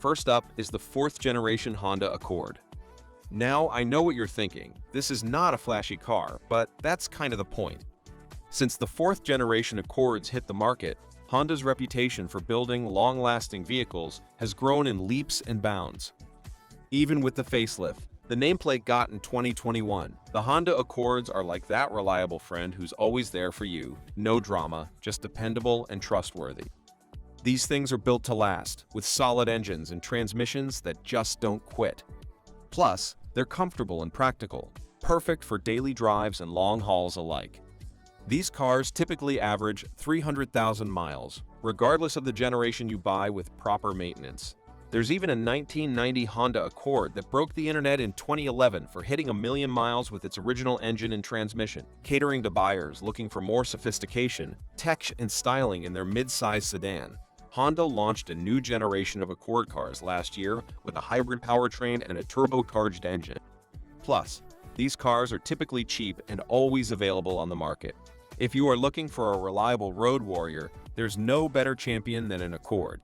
First up is the 4th generation Honda Accord. Now, I know what you're thinking. This is not a flashy car, but that's kind of the point. Since the 4th generation Accords hit the market, Honda's reputation for building long-lasting vehicles has grown in leaps and bounds. Even with the facelift the nameplate got in 2021, the Honda Accords are like that reliable friend who's always there for you. No drama, just dependable and trustworthy. These things are built to last, with solid engines and transmissions that just don't quit. Plus, they're comfortable and practical, perfect for daily drives and long hauls alike. These cars typically average 300,000 miles, regardless of the generation you buy with proper maintenance. There's even a 1990 Honda Accord that broke the internet in 2011 for hitting 1,000,000 miles with its original engine and transmission, catering to buyers looking for more sophistication, tech, and styling in their mid-size sedan. Honda launched a new generation of Accord cars last year with a hybrid powertrain and a turbocharged engine. Plus, these cars are typically cheap and always available on the market. If you are looking for a reliable road warrior, there's no better champion than an Accord.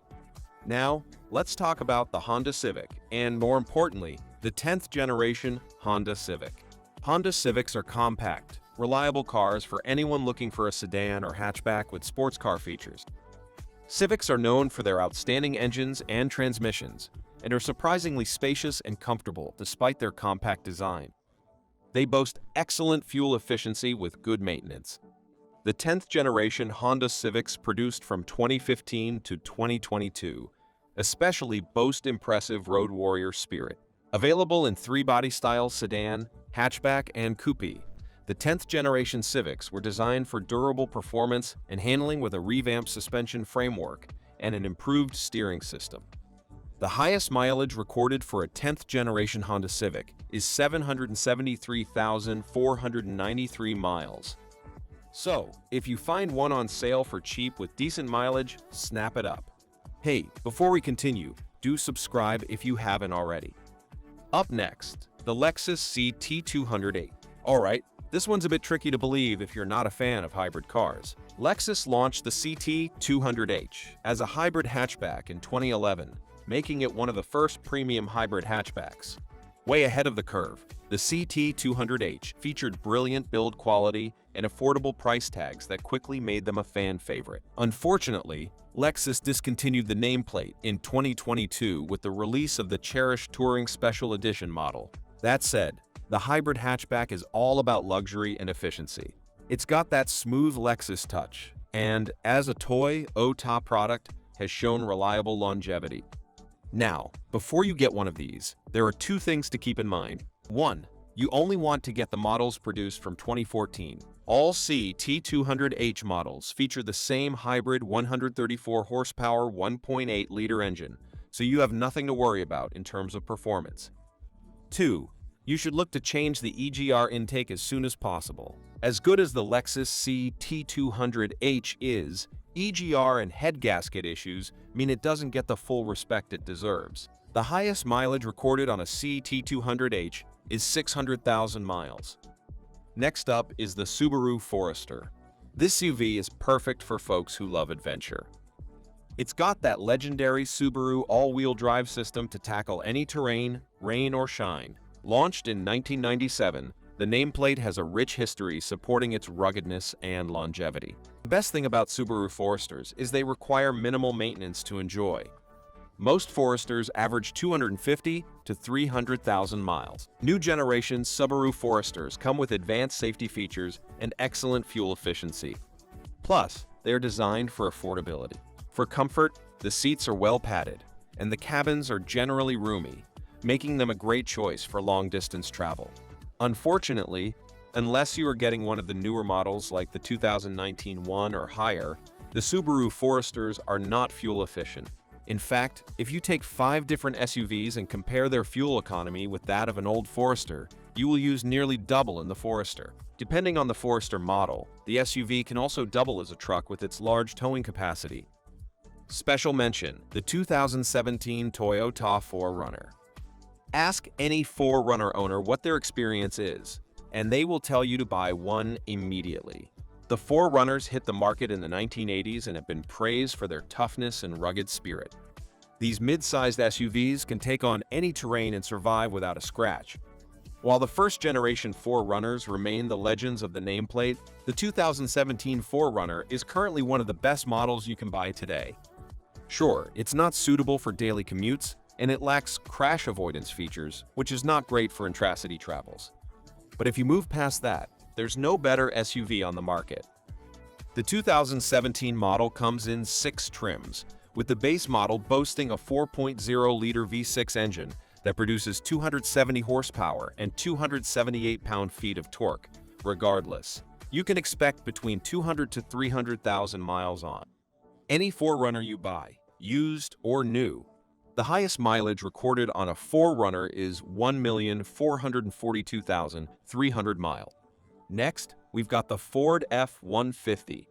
Now, let's talk about the Honda Civic, and more importantly, the 10th generation Honda Civic. Honda Civics are compact, reliable cars for anyone looking for a sedan or hatchback with sports car features. Civics are known for their outstanding engines and transmissions, and are surprisingly spacious and comfortable despite their compact design. They boast excellent fuel efficiency with good maintenance. The 10th generation Honda Civics produced from 2015 to 2022 especially boast impressive road warrior spirit. Available in 3 body styles: sedan, hatchback, and coupe, the 10th generation Civics were designed for durable performance and handling with a revamped suspension framework and an improved steering system. The highest mileage recorded for a 10th generation Honda Civic is 773,493 miles. So, if you find one on sale for cheap with decent mileage, snap it up. Hey, before we continue, do subscribe if you haven't already. Up next, the Lexus CT200H. Alright, this one's a bit tricky to believe if you're not a fan of hybrid cars. Lexus launched the CT200H as a hybrid hatchback in 2011, making it one of the first premium hybrid hatchbacks. Way ahead of the curve, the CT200H featured brilliant build quality and affordable price tags that quickly made them a fan favorite. Unfortunately, Lexus discontinued the nameplate in 2022 with the release of the cherished Touring Special Edition model. That said, the hybrid hatchback is all about luxury and efficiency. It's got that smooth Lexus touch, and as a toy, top product, has shown reliable longevity. Now, before you get one of these, there are 2 things to keep in mind. 1. You only want to get the models produced from 2014. All CT200H models feature the same hybrid 134 horsepower 1.8-liter engine, so you have nothing to worry about in terms of performance. 2. You should look to change the EGR intake as soon as possible. As good as the Lexus CT200H is, EGR and head gasket issues mean it doesn't get the full respect it deserves. The highest mileage recorded on a CT200H is 600,000 miles. Next up is the Subaru Forester. This SUV is perfect for folks who love adventure. It's got that legendary Subaru all-wheel drive system to tackle any terrain, rain or shine. Launched in 1997, the nameplate has a rich history supporting its ruggedness and longevity. The best thing about Subaru Foresters is they require minimal maintenance to enjoy. Most Foresters average 250 to 300,000 miles. New generation Subaru Foresters come with advanced safety features and excellent fuel efficiency. Plus, they are designed for affordability. For comfort, the seats are well padded, and the cabins are generally roomy, making them a great choice for long-distance travel. Unfortunately, unless you are getting one of the newer models like the 2019 one or higher, the Subaru Foresters are not fuel efficient. In fact, if you take 5 different SUVs and compare their fuel economy with that of an old Forester, you will use nearly double in the Forester. Depending on the Forester model, the SUV can also double as a truck with its large towing capacity. Special mention, the 2017 Toyota 4Runner. Ask any 4Runner owner what their experience is, and they will tell you to buy one immediately. The 4Runners hit the market in the 1980s and have been praised for their toughness and rugged spirit. These mid-sized SUVs can take on any terrain and survive without a scratch. While the first-generation 4Runners remain the legends of the nameplate, the 2017 4Runner is currently one of the best models you can buy today. Sure, it's not suitable for daily commutes, and it lacks crash avoidance features, which is not great for intracity travels. But if you move past that, there's no better SUV on the market. The 2017 model comes in 6 trims, with the base model boasting a 4.0-liter V6 engine that produces 270 horsepower and 278 pound-feet of torque. Regardless, you can expect between 200 to 300,000 miles on any 4Runner you buy, used or new. The highest mileage recorded on a 4Runner is 1,442,300 miles. Next, we've got the Ford F-150.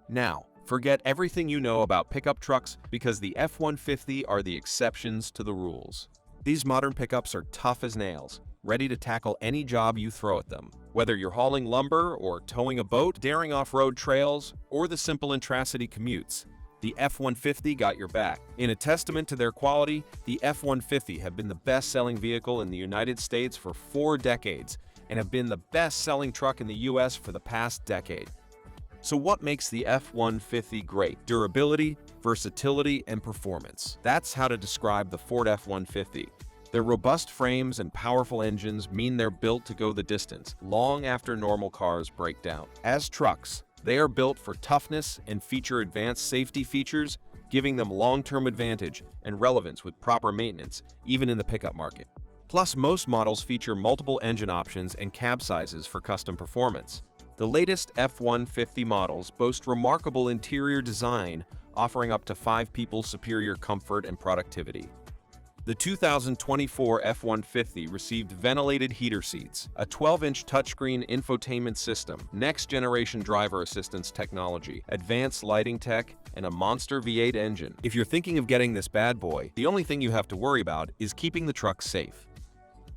Now, forget everything you know about pickup trucks because the F-150 are the exceptions to the rules. These modern pickups are tough as nails, ready to tackle any job you throw at them. Whether you're hauling lumber or towing a boat, daring off-road trails, or the simple intracity commutes, the F-150 got your back. In a testament to their quality, the F-150 have been the best-selling vehicle in the United States for 4 decades and have been the best-selling truck in the US for the past decade. So what makes the F-150 great? Durability, versatility, and performance. That's how to describe the Ford F-150. Their robust frames and powerful engines mean they're built to go the distance, long after normal cars break down. As trucks, they are built for toughness and feature advanced safety features, giving them long-term advantage and relevance with proper maintenance, even in the pickup market. Plus, most models feature multiple engine options and cab sizes for custom performance. The latest F-150 models boast remarkable interior design, offering up to 5 people superior comfort and productivity. The 2024 F-150 received ventilated heater seats, a 12-inch touchscreen infotainment system, next-generation driver assistance technology, advanced lighting tech, and a monster V8 engine. If you're thinking of getting this bad boy, the only thing you have to worry about is keeping the truck safe.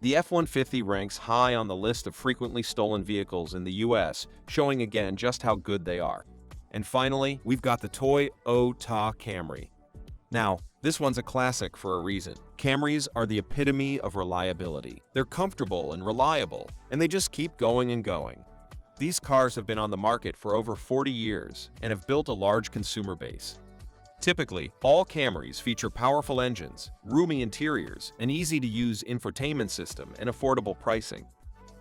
The F-150 ranks high on the list of frequently stolen vehicles in the US, showing again just how good they are. And finally, we've got the Toyota Camry. Now, this one's a classic for a reason. Camrys are the epitome of reliability. They're comfortable and reliable, and they just keep going and going. These cars have been on the market for over 40 years and have built a large consumer base. Typically, all Camrys feature powerful engines, roomy interiors, an easy-to-use infotainment system, and affordable pricing.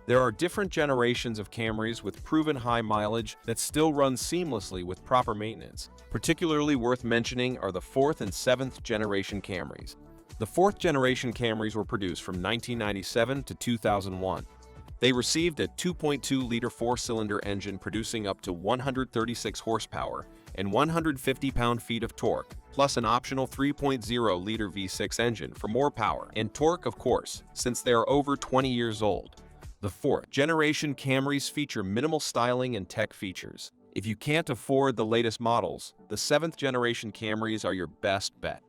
There are different generations of Camrys with proven high mileage that still run seamlessly with proper maintenance. Particularly worth mentioning are the 4th and 7th generation Camrys. The 4th generation Camrys were produced from 1997 to 2001. They received a 2.2-liter 4-cylinder engine producing up to 136 horsepower and 150 pound-feet of torque, plus an optional 3.0-liter V6 engine for more power and torque, of course, since they are over 20 years old. The 4th generation Camrys feature minimal styling and tech features. If you can't afford the latest models, the 7th generation Camrys are your best bet.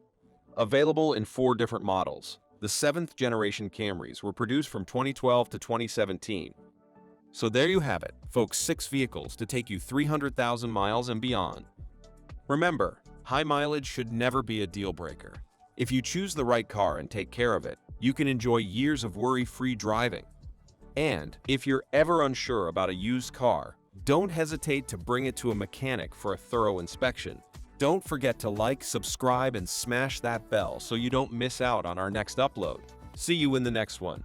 Available in 4 different models, the 7th generation Camrys were produced from 2012 to 2017. So there you have it, folks, 6 vehicles to take you 300,000 miles and beyond. Remember, high mileage should never be a deal breaker. If you choose the right car and take care of it, you can enjoy years of worry-free driving. And if you're ever unsure about a used car, don't hesitate to bring it to a mechanic for a thorough inspection. Don't forget to like, subscribe, and smash that bell so you don't miss out on our next upload. See you in the next one.